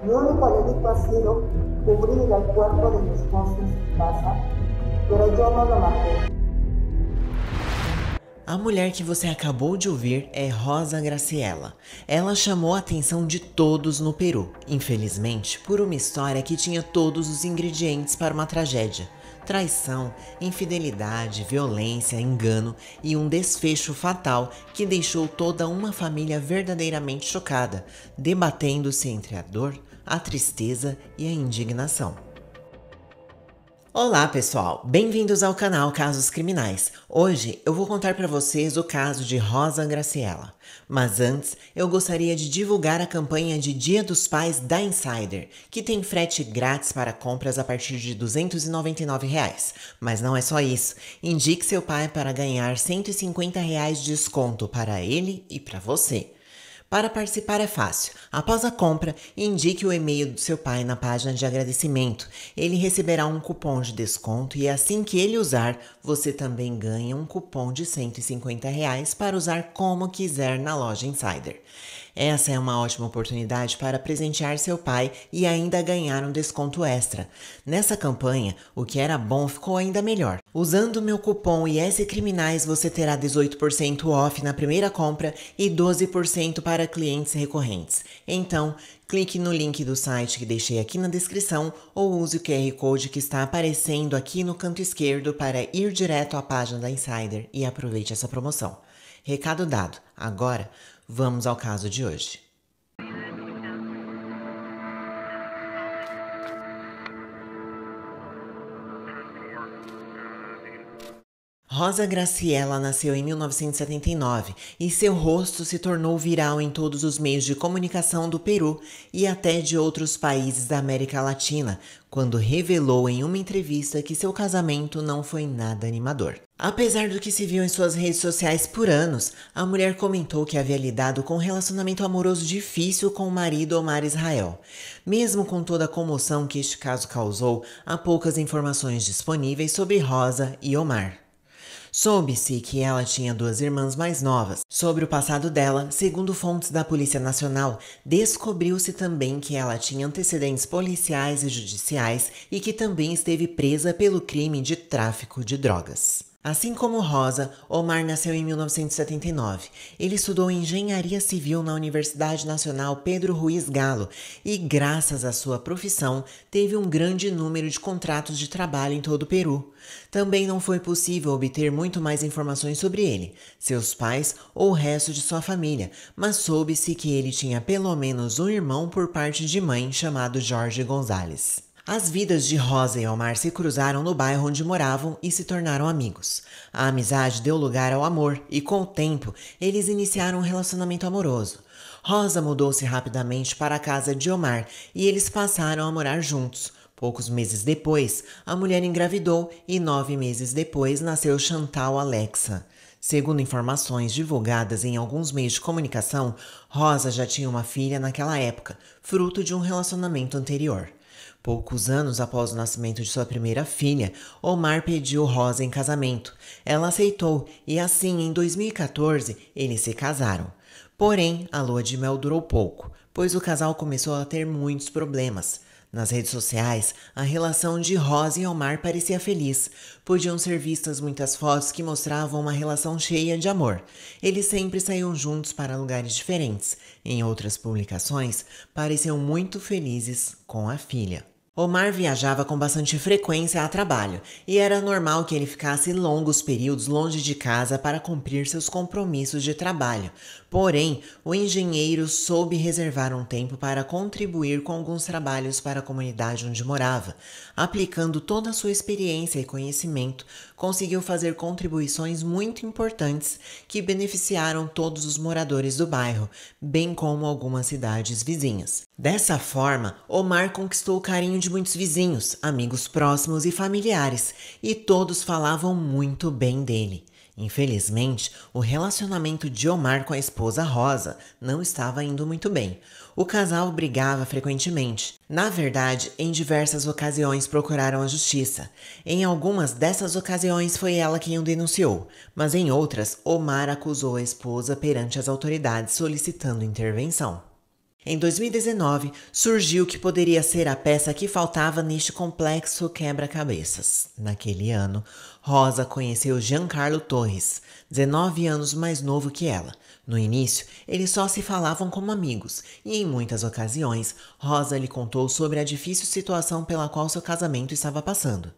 Mi único delito ha sido cubrir el cuerpo de mi esposo en su casa, pero yo no lo maté. A mulher que você acabou de ouvir é Rosa Graciela. Ela chamou a atenção de todos no Peru, infelizmente, por uma história que tinha todos os ingredientes para uma tragédia: traição, infidelidade, violência, engano e um desfecho fatal que deixou toda uma família verdadeiramente chocada, debatendo-se entre a dor, a tristeza e a indignação. Olá pessoal, bem-vindos ao canal Casos Criminais. Hoje eu vou contar para vocês o caso de Rosa Graciela. Mas antes, eu gostaria de divulgar a campanha de Dia dos Pais da Insider, que tem frete grátis para compras a partir de R$ 299. Mas não é só isso, indique seu pai para ganhar R$ 150 de desconto para ele e para você. Para participar é fácil. Após a compra, indique o e-mail do seu pai na página de agradecimento. Ele receberá um cupom de desconto e assim que ele usar, você também ganha um cupom de R$ 150 para usar como quiser na loja Insider. Essa é uma ótima oportunidade para presentear seu pai e ainda ganhar um desconto extra. Nessa campanha, o que era bom ficou ainda melhor. Usando o meu cupom ISCriminais, você terá 18% off na primeira compra e 12% para clientes recorrentes. Então, clique no link do site que deixei aqui na descrição ou use o QR Code que está aparecendo aqui no canto esquerdo para ir direto à página da Insider e aproveite essa promoção. Recado dado. Agora, vamos ao caso de hoje. Rosa Graciela nasceu em 1979 e seu rosto se tornou viral em todos os meios de comunicação do Peru e até de outros países da América Latina, quando revelou em uma entrevista que seu casamento não foi nada animador. Apesar do que se viu em suas redes sociais por anos, a mulher comentou que havia lidado com um relacionamento amoroso difícil com o marido Omar Israel. Mesmo com toda a comoção que este caso causou, há poucas informações disponíveis sobre Rosa e Omar. Soube-se que ela tinha duas irmãs mais novas. Sobre o passado dela, segundo fontes da Polícia Nacional, descobriu-se também que ela tinha antecedentes policiais e judiciais e que também esteve presa pelo crime de tráfico de drogas. Assim como Rosa, Omar nasceu em 1979. Ele estudou engenharia civil na Universidade Nacional Pedro Ruiz Galo e, graças à sua profissão, teve um grande número de contratos de trabalho em todo o Peru. Também não foi possível obter muito mais informações sobre ele, seus pais ou o resto de sua família, mas soube-se que ele tinha pelo menos um irmão por parte de mãe chamado Jorge Gonzalez. As vidas de Rosa e Omar se cruzaram no bairro onde moravam e se tornaram amigos. A amizade deu lugar ao amor e, com o tempo, eles iniciaram um relacionamento amoroso. Rosa mudou-se rapidamente para a casa de Omar e eles passaram a morar juntos. Poucos meses depois, a mulher engravidou e 9 meses depois nasceu Chantal Alexa. Segundo informações divulgadas em alguns meios de comunicação, Rosa já tinha uma filha naquela época, fruto de um relacionamento anterior. Poucos anos após o nascimento de sua primeira filha, Omar pediu Rosa em casamento. Ela aceitou e assim, em 2014, eles se casaram. Porém, a lua de mel durou pouco, pois o casal começou a ter muitos problemas. Nas redes sociais, a relação de Rosa e Omar parecia feliz. Podiam ser vistas muitas fotos que mostravam uma relação cheia de amor. Eles sempre saíam juntos para lugares diferentes. Em outras publicações, pareciam muito felizes com a filha. Omar viajava com bastante frequência a trabalho, e era normal que ele ficasse longos períodos longe de casa para cumprir seus compromissos de trabalho. Porém, o engenheiro soube reservar um tempo para contribuir com alguns trabalhos para a comunidade onde morava. Aplicando toda a sua experiência e conhecimento, conseguiu fazer contribuições muito importantes que beneficiaram todos os moradores do bairro, bem como algumas cidades vizinhas. Dessa forma, Omar conquistou o carinho de muitos vizinhos, amigos próximos e familiares, e todos falavam muito bem dele. Infelizmente, o relacionamento de Omar com a esposa Rosa não estava indo muito bem. O casal brigava frequentemente. Na verdade, em diversas ocasiões procuraram a justiça. Em algumas dessas ocasiões foi ela quem o denunciou, mas em outras, Omar acusou a esposa perante as autoridades solicitando intervenção. Em 2019, surgiu o que poderia ser a peça que faltava neste complexo quebra-cabeças. Naquele ano, Rosa conheceu Giancarlo Torres, 19 anos mais novo que ela. No início, eles só se falavam como amigos, e em muitas ocasiões, Rosa lhe contou sobre a difícil situação pela qual seu casamento estava passando.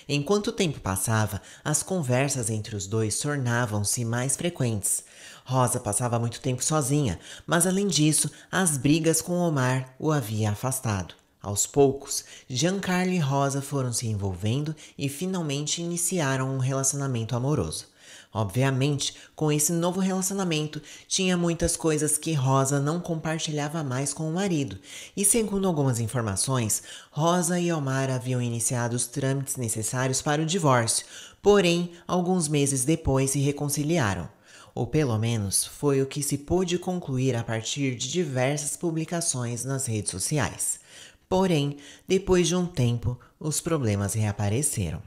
Enquanto o tempo passava, as conversas entre os dois tornavam-se mais frequentes. Rosa passava muito tempo sozinha, mas além disso, as brigas com Omar o havia afastado. Aos poucos, Giancarlo e Rosa foram se envolvendo e finalmente iniciaram um relacionamento amoroso. Obviamente, com esse novo relacionamento, tinha muitas coisas que Rosa não compartilhava mais com o marido, e segundo algumas informações, Rosa e Omar haviam iniciado os trâmites necessários para o divórcio, porém, alguns meses depois se reconciliaram. Ou pelo menos foi o que se pôde concluir a partir de diversas publicações nas redes sociais. Porém, depois de um tempo, os problemas reapareceram.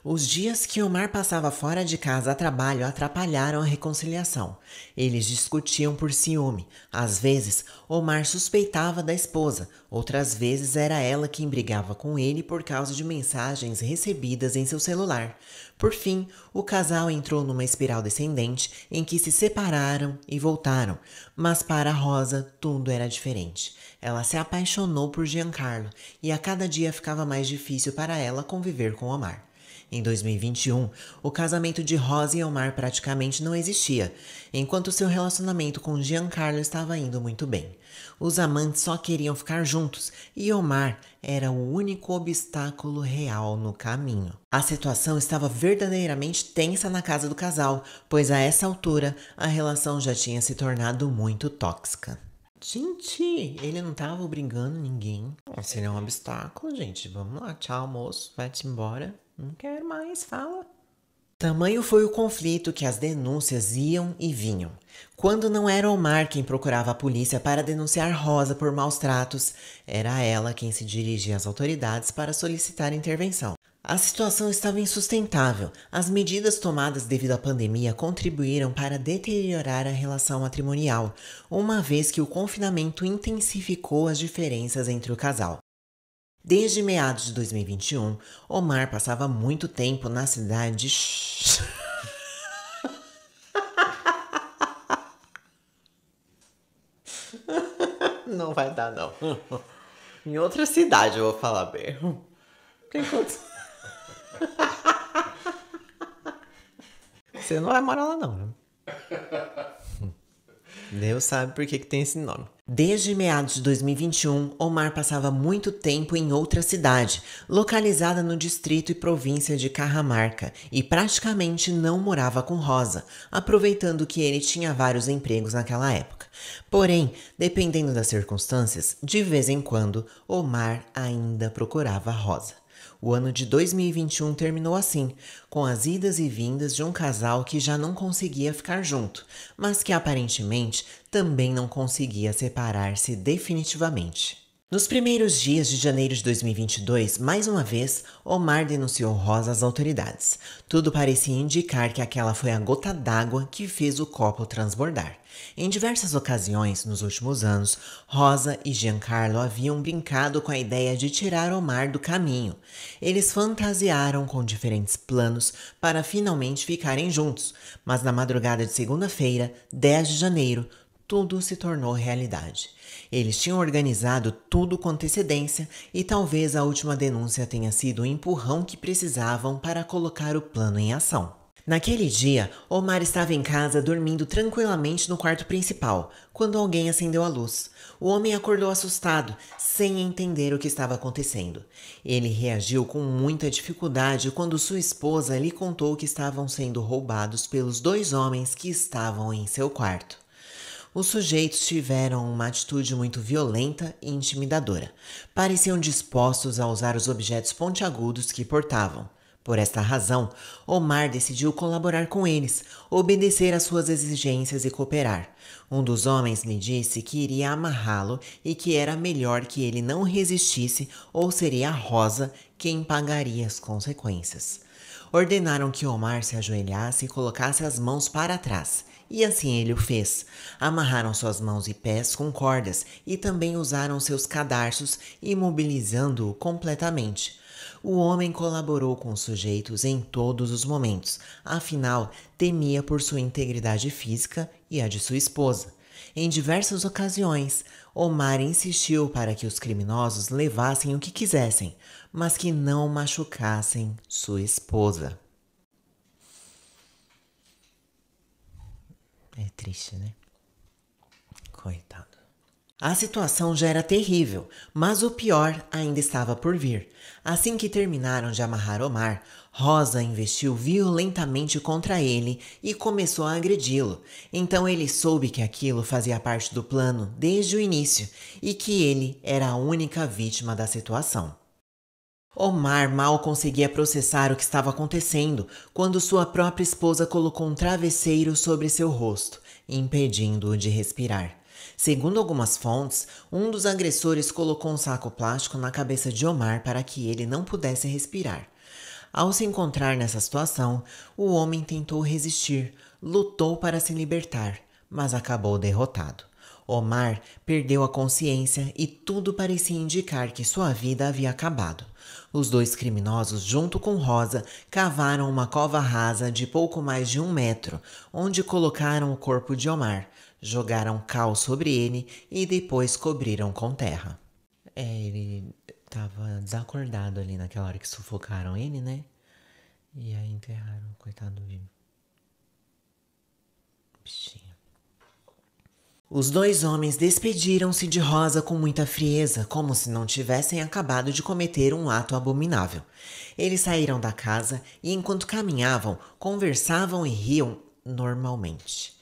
Os dias que Omar passava fora de casa a trabalho atrapalharam a reconciliação. Eles discutiam por ciúme. Às vezes, Omar suspeitava da esposa, outras vezes era ela quem brigava com ele por causa de mensagens recebidas em seu celular. Por fim, o casal entrou numa espiral descendente em que se separaram e voltaram, mas para Rosa tudo era diferente. Ela se apaixonou por Giancarlo e a cada dia ficava mais difícil para ela conviver com Omar. Em 2021, o casamento de Rosa e Omar praticamente não existia, enquanto seu relacionamento com Giancarlo estava indo muito bem. Os amantes só queriam ficar juntos e Omar era o único obstáculo real no caminho. A situação estava verdadeiramente tensa na casa do casal, pois a essa altura a relação já tinha se tornado muito tóxica. Gente, ele não tava obrigando ninguém. Se ele é um obstáculo, gente, vamos lá, tchau moço, vai-te embora. Não quero mais, fala. Tamanho foi o conflito que as denúncias iam e vinham. Quando não era Omar quem procurava a polícia para denunciar Rosa por maus tratos, era ela quem se dirigia às autoridades para solicitar intervenção. A situação estava insustentável. As medidas tomadas devido à pandemia contribuíram para deteriorar a relação matrimonial, uma vez que o confinamento intensificou as diferenças entre o casal. Desde meados de 2021, Omar passava muito tempo na cidade de... Não vai dar, não. Em outra cidade eu vou falar bem. Tem quantos... Você não vai morar lá, não, né? Deus sabe por que tem esse nome. Desde meados de 2021, Omar passava muito tempo em outra cidade, localizada no distrito e província de Cajamarca, e praticamente não morava com Rosa, aproveitando que ele tinha vários empregos naquela época. Porém, dependendo das circunstâncias, de vez em quando, Omar ainda procurava Rosa. O ano de 2021 terminou assim, com as idas e vindas de um casal que já não conseguia ficar junto, mas que aparentemente também não conseguia separar-se definitivamente. Nos primeiros dias de janeiro de 2022, mais uma vez, Omar denunciou Rosa às autoridades. Tudo parecia indicar que aquela foi a gota d'água que fez o copo transbordar. Em diversas ocasiões, nos últimos anos, Rosa e Giancarlo haviam brincado com a ideia de tirar Omar do caminho. Eles fantasiaram com diferentes planos para finalmente ficarem juntos, mas na madrugada de segunda-feira, 10 de janeiro, tudo se tornou realidade. Eles tinham organizado tudo com antecedência e talvez a última denúncia tenha sido o empurrão que precisavam para colocar o plano em ação. Naquele dia, Omar estava em casa dormindo tranquilamente no quarto principal, quando alguém acendeu a luz. O homem acordou assustado, sem entender o que estava acontecendo. Ele reagiu com muita dificuldade quando sua esposa lhe contou que estavam sendo roubados pelos 2 homens que estavam em seu quarto. Os sujeitos tiveram uma atitude muito violenta e intimidadora. Pareciam dispostos a usar os objetos pontiagudos que portavam. Por esta razão, Omar decidiu colaborar com eles, obedecer às suas exigências e cooperar. Um dos homens lhe disse que iria amarrá-lo e que era melhor que ele não resistisse ou seria a Rosa quem pagaria as consequências. Ordenaram que Omar se ajoelhasse e colocasse as mãos para trás. E assim ele o fez. Amarraram suas mãos e pés com cordas e também usaram seus cadarços, imobilizando-o completamente. O homem colaborou com os sujeitos em todos os momentos, afinal, temia por sua integridade física e a de sua esposa. Em diversas ocasiões, Omar insistiu para que os criminosos levassem o que quisessem, mas que não machucassem sua esposa. É triste, né? Coitado. A situação já era terrível, mas o pior ainda estava por vir. Assim que terminaram de amarrar Omar, Rosa investiu violentamente contra ele e começou a agredi-lo. Então ele soube que aquilo fazia parte do plano desde o início e que ele era a única vítima da situação. Omar mal conseguia processar o que estava acontecendo quando sua própria esposa colocou um travesseiro sobre seu rosto, impedindo-o de respirar. Segundo algumas fontes, um dos agressores colocou um saco plástico na cabeça de Omar para que ele não pudesse respirar. Ao se encontrar nessa situação, o homem tentou resistir, lutou para se libertar, mas acabou derrotado. Omar perdeu a consciência e tudo parecia indicar que sua vida havia acabado. Os dois criminosos, junto com Rosa, cavaram uma cova rasa de pouco mais de 1 metro, onde colocaram o corpo de Omar, jogaram cal sobre ele e depois cobriram com terra. Ele estava desacordado ali naquela hora que sufocaram ele, né? E aí enterraram, coitado do bichinho. Os dois homens despediram-se de Rosa com muita frieza, como se não tivessem acabado de cometer um ato abominável. Eles saíram da casa e, enquanto caminhavam, conversavam e riam normalmente.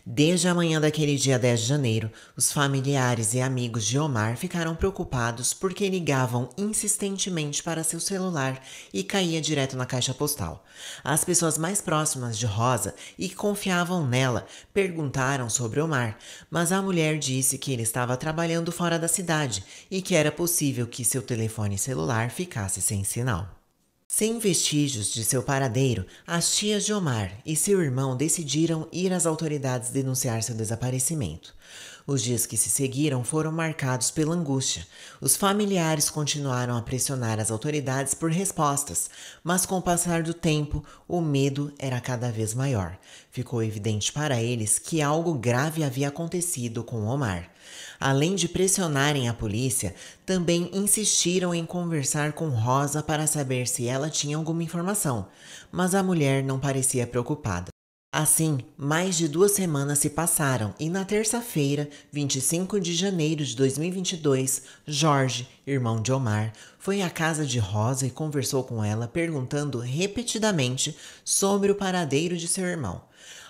Desde a manhã daquele dia 10 de janeiro, os familiares e amigos de Omar ficaram preocupados porque ligavam insistentemente para seu celular e caía direto na caixa postal. As pessoas mais próximas de Rosa e que confiavam nela perguntaram sobre Omar, mas a mulher disse que ele estava trabalhando fora da cidade e que era possível que seu telefone celular ficasse sem sinal. Sem vestígios de seu paradeiro, as tias de Omar e seu irmão decidiram ir às autoridades denunciar seu desaparecimento. Os dias que se seguiram foram marcados pela angústia. Os familiares continuaram a pressionar as autoridades por respostas, mas com o passar do tempo, o medo era cada vez maior. Ficou evidente para eles que algo grave havia acontecido com Omar. Além de pressionarem a polícia, também insistiram em conversar com Rosa para saber se ela tinha alguma informação, mas a mulher não parecia preocupada. Assim, mais de 2 semanas se passaram e na terça-feira, 25 de janeiro de 2022, Jorge, irmão de Omar, foi à casa de Rosa e conversou com ela perguntando repetidamente sobre o paradeiro de seu irmão.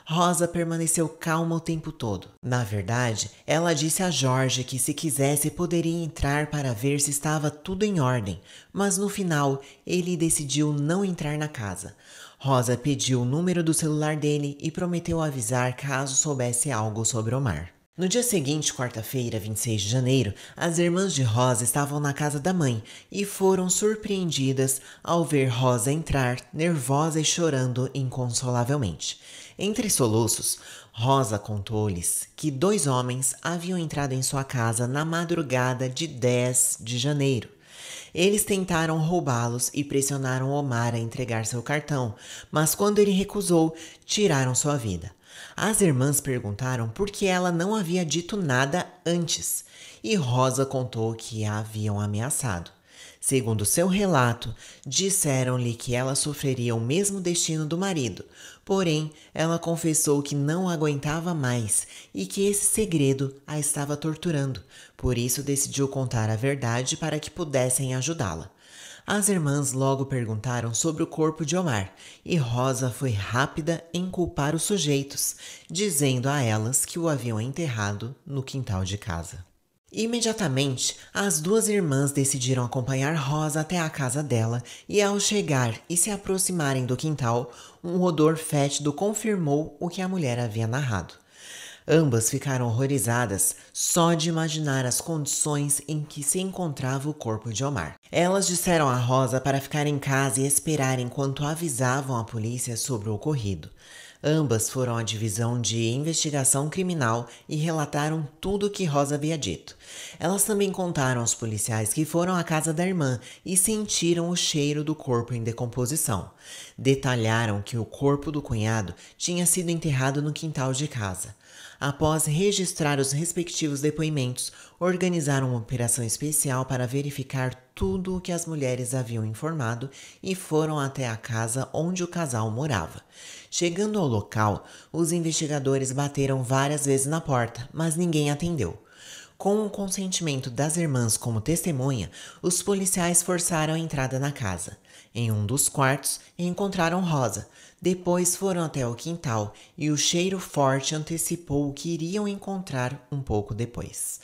Rosa permaneceu calma o tempo todo. Na verdade, ela disse a Jorge que se quisesse poderia entrar para ver se estava tudo em ordem, mas no final ele decidiu não entrar na casa. Rosa pediu o número do celular dele e prometeu avisar caso soubesse algo sobre Omar. No dia seguinte, quarta-feira, 26 de janeiro, as irmãs de Rosa estavam na casa da mãe e foram surpreendidas ao ver Rosa entrar, nervosa e chorando inconsolavelmente. Entre soluços, Rosa contou-lhes que 2 homens haviam entrado em sua casa na madrugada de 10 de janeiro. Eles tentaram roubá-los e pressionaram Omar a entregar seu cartão, mas quando ele recusou, tiraram sua vida. As irmãs perguntaram por que ela não havia dito nada antes, e Rosa contou que a haviam ameaçado. Segundo seu relato, disseram-lhe que ela sofreria o mesmo destino do marido, porém, ela confessou que não aguentava mais e que esse segredo a estava torturando, por isso decidiu contar a verdade para que pudessem ajudá-la. As irmãs logo perguntaram sobre o corpo de Omar e Rosa foi rápida em culpar os sujeitos, dizendo a elas que o haviam enterrado no quintal de casa. Imediatamente, as 2 irmãs decidiram acompanhar Rosa até a casa dela e ao chegar e se aproximarem do quintal, um odor fétido confirmou o que a mulher havia narrado. Ambas ficaram horrorizadas só de imaginar as condições em que se encontrava o corpo de Omar. Elas disseram a Rosa para ficar em casa e esperar enquanto avisavam a polícia sobre o ocorrido. Ambas foram à divisão de investigação criminal e relataram tudo o que Rosa havia dito. Elas também contaram aos policiais que foram à casa da irmã e sentiram o cheiro do corpo em decomposição. Detalharam que o corpo do cunhado tinha sido enterrado no quintal de casa. Após registrar os respectivos depoimentos, organizaram uma operação especial para verificar tudo o que as mulheres haviam informado e foram até a casa onde o casal morava. Chegando ao local, os investigadores bateram várias vezes na porta, mas ninguém atendeu. Com o consentimento das irmãs como testemunha, os policiais forçaram a entrada na casa. Em um dos quartos, encontraram Rosa. Depois foram até o quintal e o cheiro forte antecipou o que iriam encontrar um pouco depois.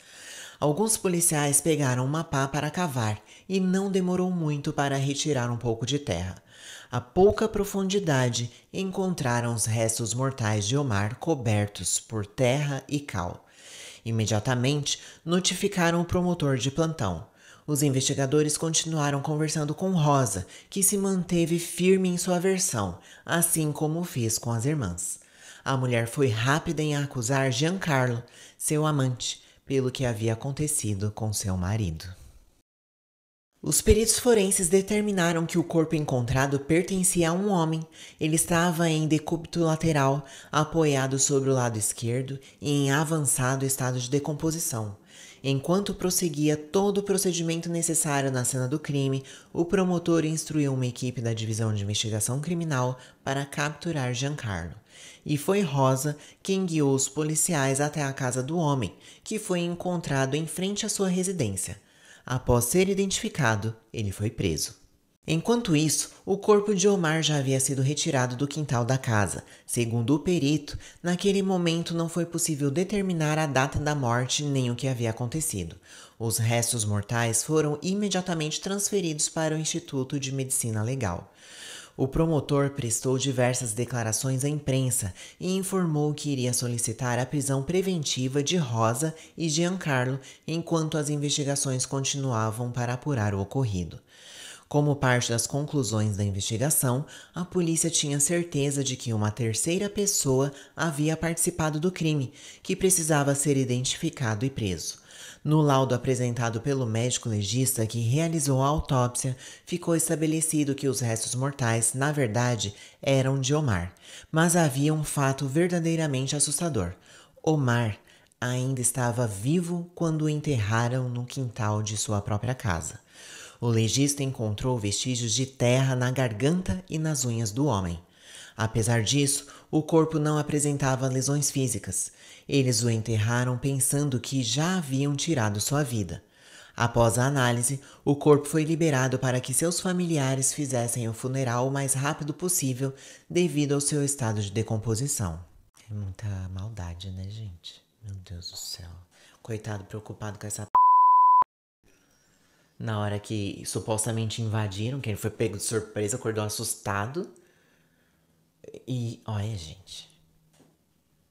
Alguns policiais pegaram uma pá para cavar e não demorou muito para retirar um pouco de terra. A pouca profundidade, encontraram os restos mortais de Omar cobertos por terra e cal. Imediatamente, notificaram o promotor de plantão. Os investigadores continuaram conversando com Rosa, que se manteve firme em sua versão, assim como fez com as irmãs. A mulher foi rápida em acusar Giancarlo, seu amante, pelo que havia acontecido com seu marido. Os peritos forenses determinaram que o corpo encontrado pertencia a um homem. Ele estava em decúbito lateral, apoiado sobre o lado esquerdo e em avançado estado de decomposição. Enquanto prosseguia todo o procedimento necessário na cena do crime, o promotor instruiu uma equipe da Divisão de Investigação Criminal para capturar Giancarlo. E foi Rosa quem guiou os policiais até a casa do homem, que foi encontrado em frente à sua residência. Após ser identificado, ele foi preso. Enquanto isso, o corpo de Omar já havia sido retirado do quintal da casa. Segundo o perito, naquele momento não foi possível determinar a data da morte nem o que havia acontecido. Os restos mortais foram imediatamente transferidos para o Instituto de Medicina Legal. O promotor prestou diversas declarações à imprensa e informou que iria solicitar a prisão preventiva de Rosa e Giancarlo enquanto as investigações continuavam para apurar o ocorrido. Como parte das conclusões da investigação, a polícia tinha certeza de que uma terceira pessoa havia participado do crime, que precisava ser identificado e preso. No laudo apresentado pelo médico legista que realizou a autópsia, ficou estabelecido que os restos mortais, na verdade, eram de Omar. Mas havia um fato verdadeiramente assustador. Omar ainda estava vivo quando o enterraram no quintal de sua própria casa. O legista encontrou vestígios de terra na garganta e nas unhas do homem. Apesar disso, o corpo não apresentava lesões físicas. Eles o enterraram pensando que já haviam tirado sua vida. Após a análise, o corpo foi liberado para que seus familiares fizessem o funeral o mais rápido possível devido ao seu estado de decomposição. É muita maldade, né, gente? Meu Deus do céu. Coitado, preocupado com essa Na hora que supostamente invadiram, que ele foi pego de surpresa, acordou assustado. E, olha, gente.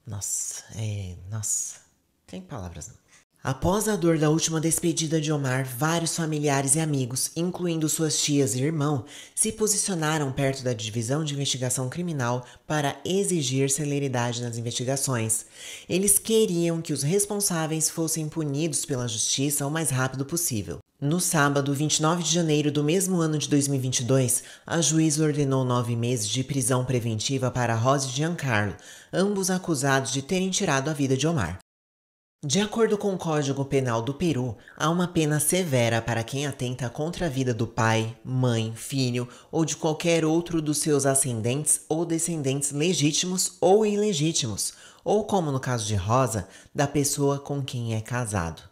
Nossa. Tem palavras não. Após a dor da última despedida de Omar, vários familiares e amigos, incluindo suas tias e irmão, se posicionaram perto da Divisão de Investigação Criminal para exigir celeridade nas investigações. Eles queriam que os responsáveis fossem punidos pela justiça o mais rápido possível. No sábado, 29 de janeiro do mesmo ano de 2022, a juíza ordenou 9 meses de prisão preventiva para Rosa e Giancarlo, ambos acusados de terem tirado a vida de Omar. De acordo com o Código Penal do Peru, há uma pena severa para quem atenta contra a vida do pai, mãe, filho ou de qualquer outro dos seus ascendentes ou descendentes legítimos ou ilegítimos, ou como no caso de Rosa, da pessoa com quem é casado.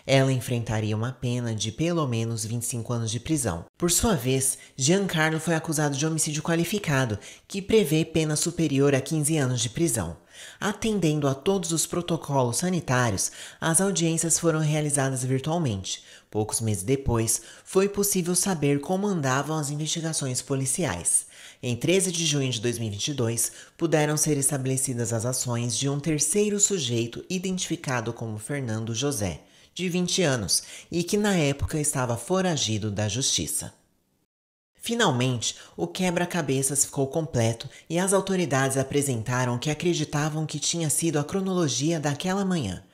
Ela enfrentaria uma pena de pelo menos 25 anos de prisão. Por sua vez, Giancarlo foi acusado de homicídio qualificado, que prevê pena superior a 15 anos de prisão. Atendendo a todos os protocolos sanitários, as audiências foram realizadas virtualmente. Poucos meses depois, foi possível saber como andavam as investigações policiais. Em 13 de junho de 2022, puderam ser estabelecidas as ações de um terceiro sujeito identificado como Fernando José, de 20 anos, e que na época estava foragido da justiça. Finalmente, o quebra-cabeças ficou completo e as autoridades apresentaram o que acreditavam que tinha sido a cronologia daquela manhã.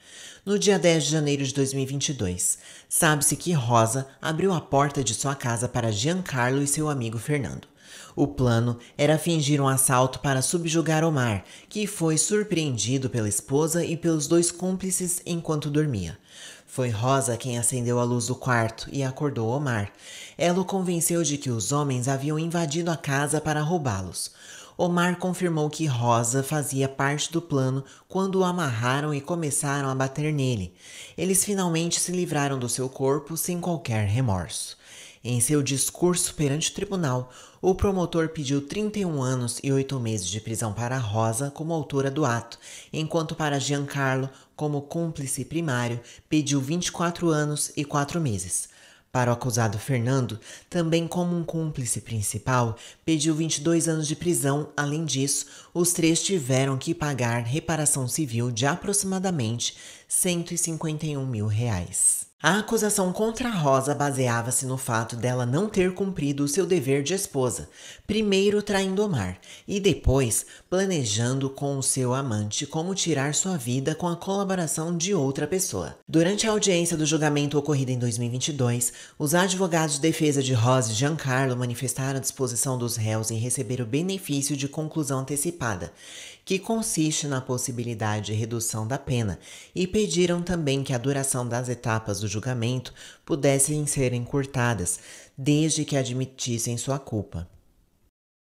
No dia 10 de janeiro de 2022, sabe-se que Rosa abriu a porta de sua casa para Giancarlo e seu amigo Fernando. O plano era fingir um assalto para subjugar Omar, que foi surpreendido pela esposa e pelos dois cúmplices enquanto dormia. Foi Rosa quem acendeu a luz do quarto e acordou Omar. Ela o convenceu de que os homens haviam invadido a casa para roubá-los. Omar confirmou que Rosa fazia parte do plano quando o amarraram e começaram a bater nele. Eles finalmente se livraram do seu corpo sem qualquer remorso. Em seu discurso perante o tribunal, o promotor pediu 31 anos e 8 meses de prisão para Rosa como autora do ato, enquanto para Giancarlo, como cúmplice primário, pediu 24 anos e 4 meses. Para o acusado Fernando, também como um cúmplice principal, pediu 22 anos de prisão. Além disso, os três tiveram que pagar reparação civil de aproximadamente R$ 151 mil. A acusação contra Rosa baseava-se no fato dela não ter cumprido o seu dever de esposa, primeiro traindo Omar e depois planejando com o seu amante como tirar sua vida com a colaboração de outra pessoa. Durante a audiência do julgamento ocorrida em 2022, os advogados de defesa de Rosa e Giancarlo manifestaram a disposição dos réus em receber o benefício de conclusão antecipada, que consiste na possibilidade de redução da pena, e pediram também que a duração das etapas do julgamento pudessem ser encurtadas, desde que admitissem sua culpa.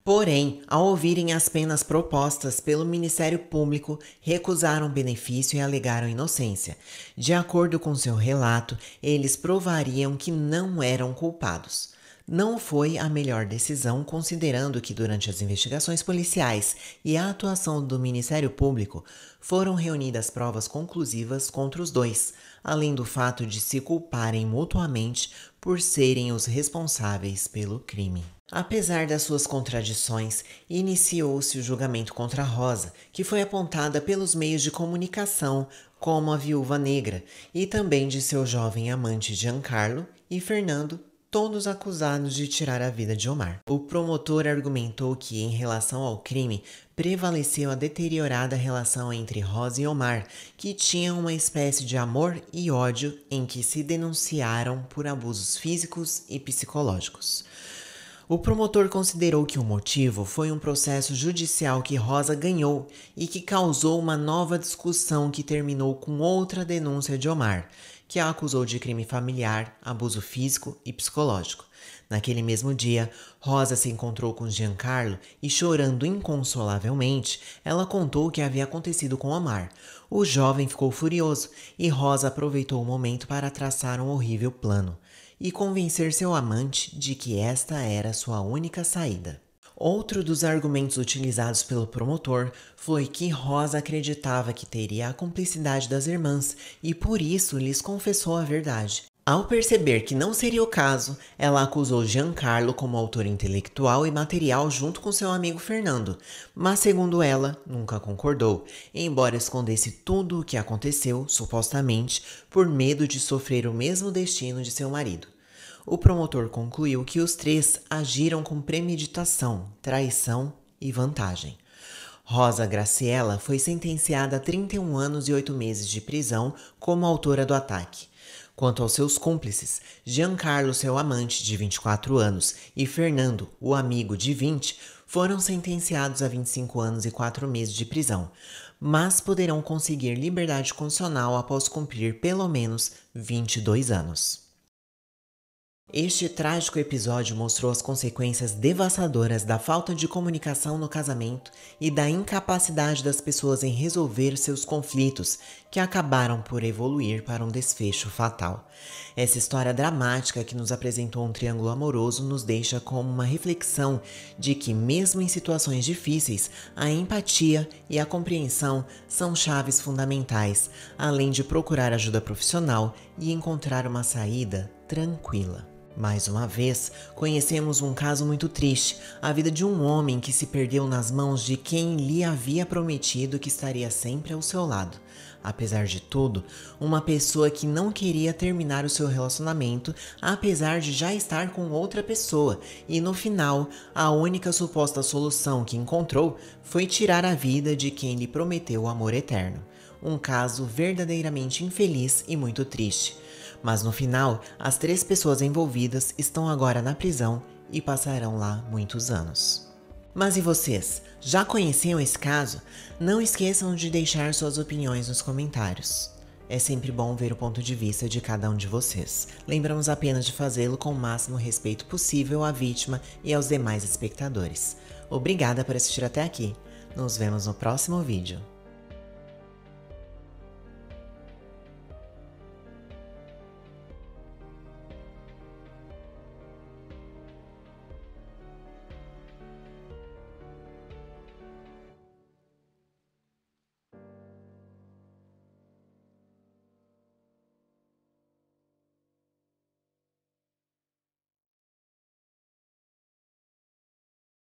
Porém, ao ouvirem as penas propostas pelo Ministério Público, recusaram o benefício e alegaram inocência. De acordo com seu relato, eles provariam que não eram culpados. Não foi a melhor decisão, considerando que durante as investigações policiais e a atuação do Ministério Público foram reunidas provas conclusivas contra os dois, além do fato de se culparem mutuamente por serem os responsáveis pelo crime. Apesar das suas contradições, iniciou-se o julgamento contra Rosa, que foi apontada pelos meios de comunicação como a viúva negra, e também de seu jovem amante Giancarlo e Fernando, todos acusados de tirar a vida de Omar. O promotor argumentou que, em relação ao crime, prevaleceu a deteriorada relação entre Rosa e Omar, que tinham uma espécie de amor e ódio em que se denunciaram por abusos físicos e psicológicos. O promotor considerou que o motivo foi um processo judicial que Rosa ganhou e que causou uma nova discussão que terminou com outra denúncia de Omar, que a acusou de crime familiar, abuso físico e psicológico. Naquele mesmo dia, Rosa se encontrou com Giancarlo e, chorando inconsolavelmente, ela contou o que havia acontecido com Omar. O jovem ficou furioso e Rosa aproveitou o momento para traçar um horrível plano e convencer seu amante de que esta era sua única saída. Outro dos argumentos utilizados pelo promotor foi que Rosa acreditava que teria a cumplicidade das irmãs e por isso lhes confessou a verdade. Ao perceber que não seria o caso, ela acusou Giancarlo como autor intelectual e material junto com seu amigo Fernando, mas segundo ela, nunca concordou, embora escondesse tudo o que aconteceu, supostamente, por medo de sofrer o mesmo destino de seu marido. O promotor concluiu que os três agiram com premeditação, traição e vantagem. Rosa Graciela foi sentenciada a 31 anos e 8 meses de prisão como autora do ataque. Quanto aos seus cúmplices, Giancarlo, seu amante, de 24 anos, e Fernando, o amigo, de 20, foram sentenciados a 25 anos e 4 meses de prisão, mas poderão conseguir liberdade condicional após cumprir pelo menos 22 anos. Este trágico episódio mostrou as consequências devastadoras da falta de comunicação no casamento e da incapacidade das pessoas em resolver seus conflitos, que acabaram por evoluir para um desfecho fatal. Essa história dramática que nos apresentou um triângulo amoroso nos deixa como uma reflexão de que, mesmo em situações difíceis, a empatia e a compreensão são chaves fundamentais, além de procurar ajuda profissional e encontrar uma saída tranquila. Mais uma vez, conhecemos um caso muito triste, a vida de um homem que se perdeu nas mãos de quem lhe havia prometido que estaria sempre ao seu lado. Apesar de tudo, uma pessoa que não queria terminar o seu relacionamento, apesar de já estar com outra pessoa, e no final, a única suposta solução que encontrou foi tirar a vida de quem lhe prometeu o amor eterno. Um caso verdadeiramente infeliz e muito triste. Mas no final, as 3 pessoas envolvidas estão agora na prisão e passarão lá muitos anos. Mas e vocês? Já conheciam esse caso? Não esqueçam de deixar suas opiniões nos comentários. É sempre bom ver o ponto de vista de cada um de vocês. Lembramos apenas de fazê-lo com o máximo respeito possível à vítima e aos demais espectadores. Obrigada por assistir até aqui. Nos vemos no próximo vídeo.